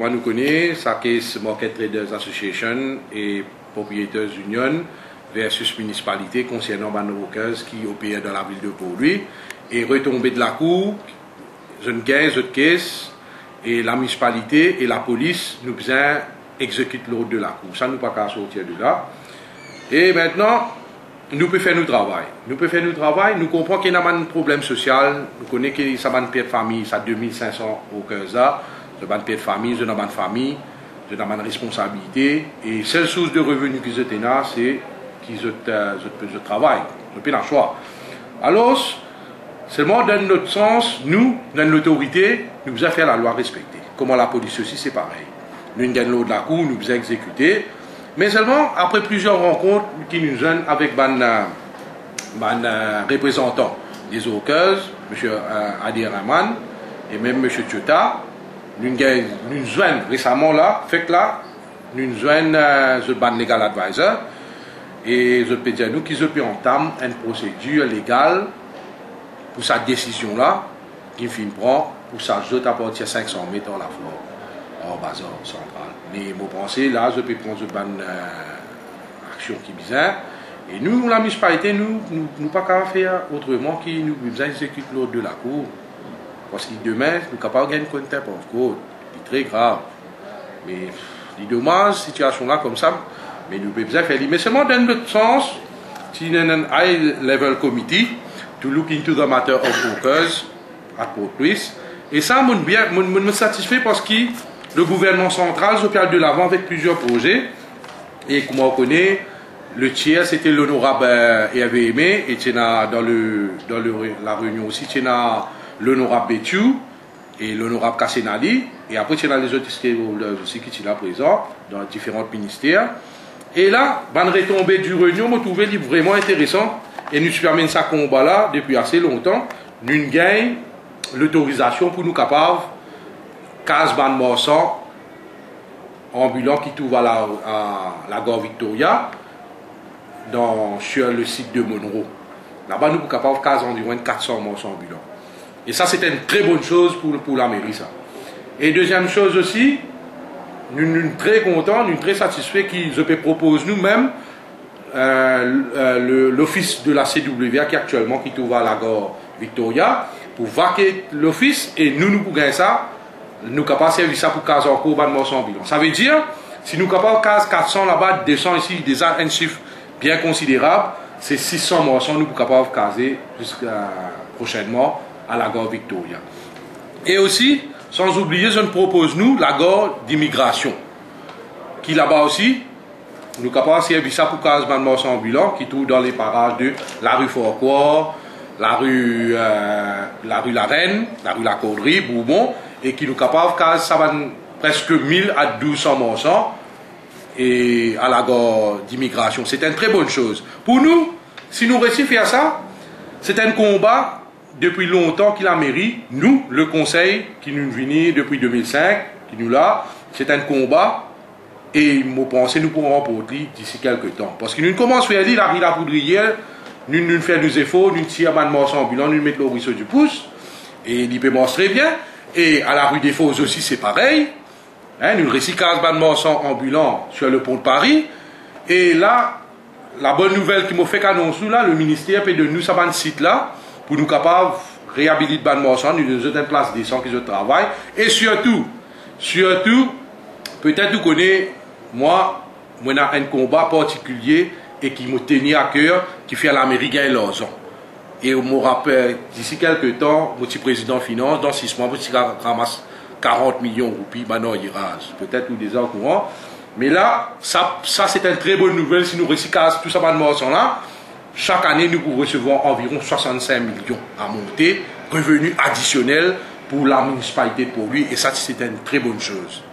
moi nous connaissons, ça c'est Market Traders Association et Propriétaires Union versus municipalité concernant les workers qui opèrent dans la ville de Port-Louis et retomber de la cour, une caisse, autre caisse, et la municipalité et la police nous besoin exécuter l'ordre de la cour. Ça nous pas qu'à sortir de là. Et maintenant, nous pouvons faire notre travail. Nous pouvons faire notre travail, nous comprenons qu'il y a un problème social, nous connaissons que ça va une perte de famille, ça 2500 workers là, ça va une perte de famille, ça va une famille, ça va une responsabilité, et seule source de revenus qu'ils ont, c'est qu'ils ont travail, ils n'ont pas le choix. Alors, seulement dans notre sens, nous, dans l'autorité, nous devons faire la loi respectée. Comment la police aussi, c'est pareil. Nous avons l'ordre de la cour, nous devons exécuter. Mais seulement après plusieurs rencontres qui nous donnent avec les représentants des workers, M. Adi Rahman et même M. Tchota, nous joignons récemment là, fait que là, nous joignons le legal advisor et je peux dire nous qu'ils ont entamé une procédure légale pour cette décision là, qui prend pour ça, je à partir de 500 mètres à la fois, en bazar central. Mais moi pensez là, je peux prendre une action qui est bizarre. Et nous, la municipalité, nous pas qu'à faire autrement que nous exécuter l'ordre de la cour. Parce que demain, nous ne sommes pas capables de gagner contempt of court. C'est très grave. Mais les dommages, situation là comme ça, mais nous pouvons faire. Mais seulement dans notre sens, il y a un high level committee to look into the matter of workers at Port-Louis. Et ça, me satisfait parce que le gouvernement central se fait de l'avant avec plusieurs projets. Et comme on connaît, le tiers c'était l'honorable Hervé Aimé, et dans la réunion aussi, il y a l'honorable Bétiou et l'honorable Kassenali. Et après, il y a les autres aussi qui sont là présents dans différents ministères. Et là, la retombée du réunion, je trouvais vraiment intéressant. Et nous permet ça combat là depuis assez longtemps. Nous gagnons l'autorisation pour nous capables 15 ban morceaux ambulants qui trouvent à la gare Victoria sur le site de Monroe. Là-bas, nous sommes capables de 15 environ 400 morceaux ambulants. Et ça, c'était une très bonne chose pour la mairie. Ça. Et deuxième chose aussi, nous sommes très contents, nous sommes très satisfaits qu'ils proposent nous-mêmes l'office de la CWA qui actuellement qui trouve à la gare Victoria pour vaquer l'office et nous pouvons gagner ça. Nous sommes capables de servir ça pour 15 encore ban morceaux bilan. Ça veut dire, si nous sommes capables de 15 400 là-bas, 200 ici, déjà un chiffre bien considérable, c'est 600 morceaux nous sommes capables de caser jusqu'à prochainement à la gare Victoria. Et aussi, sans oublier, je nous propose nous la gare d'immigration, qui là-bas aussi, nous sommes capables de servir ça pour 15 ban morceaux ambulants qui trouvent dans les parages de la rue Forquois, la rue La Reine, la rue La Caudry, Bourbon, et qui nous capables de ça va presque 1000 à 1200 morceaux et à la gare d'immigration. C'est une très bonne chose. Pour nous, si nous réussissons à faire ça, c'est un combat depuis longtemps qu'il a mairie, nous, le conseil qui nous vient depuis 2005, qui nous l'a, c'est un combat et nous pensons nous pourrons remporter d'ici quelques temps. Parce que nous commençons à dire la rue La Poudrière, nous faisons nos efforts, nous tirons un morceau ambulant, nous mettons le ruisseau du pouce, et il peut marcher très bien. Et à la rue des Fosses aussi, c'est pareil. Hein, nous recyclons 15 morceaux ambulants sur le pont de Paris. Et là, la bonne nouvelle qui m'a fait qu'annoncer là, le ministère peut de nous ça un site là pour nous capables de réhabiliter les morceaux, nous avons une place décente qui se travaille. Et surtout, peut-être vous connaissez, moi, j'ai un combat particulier et qui me tenait à cœur, qui fait à l'Amérique et l'argent. Et on me rappelle, d'ici quelques temps, mon petit président finance, dans 6 mois, je ramasse 40 millions de roupies, maintenant il rase. Peut-être nous déjà au courant. Mais là, ça c'est une très bonne nouvelle. Si nous recyclons tout ça de morceaux là, chaque année, nous pouvons recevoir environ 65 millions à monter, revenus additionnels pour la municipalité de Port-Louis. Et ça, c'est une très bonne chose.